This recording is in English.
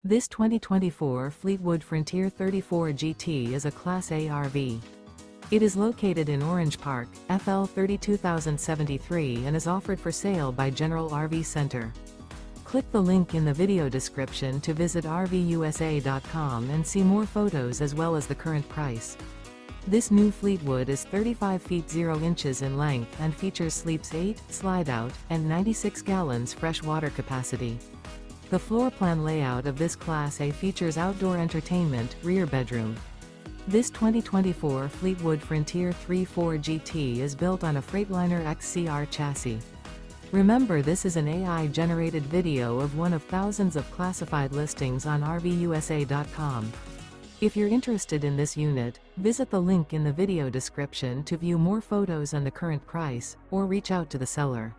This 2024 Fleetwood Frontier 34 GT is a Class A RV. It is located in Orange Park, FL 32073 and is offered for sale by General RV Center. Click the link in the video description to visit RVUSA.com and see more photos as well as the current price. This new Fleetwood is 35 feet 0 inches in length and features sleeps 8, slide-out, and 96 gallons fresh water capacity. The floor plan layout of this Class A features outdoor entertainment, rear bedroom. This 2024 Fleetwood Frontier 34 GT is built on a Freightliner XCR chassis. Remember, this is an AI-generated video of one of thousands of classified listings on RVUSA.com. If you're interested in this unit, visit the link in the video description to view more photos and the current price, or reach out to the seller.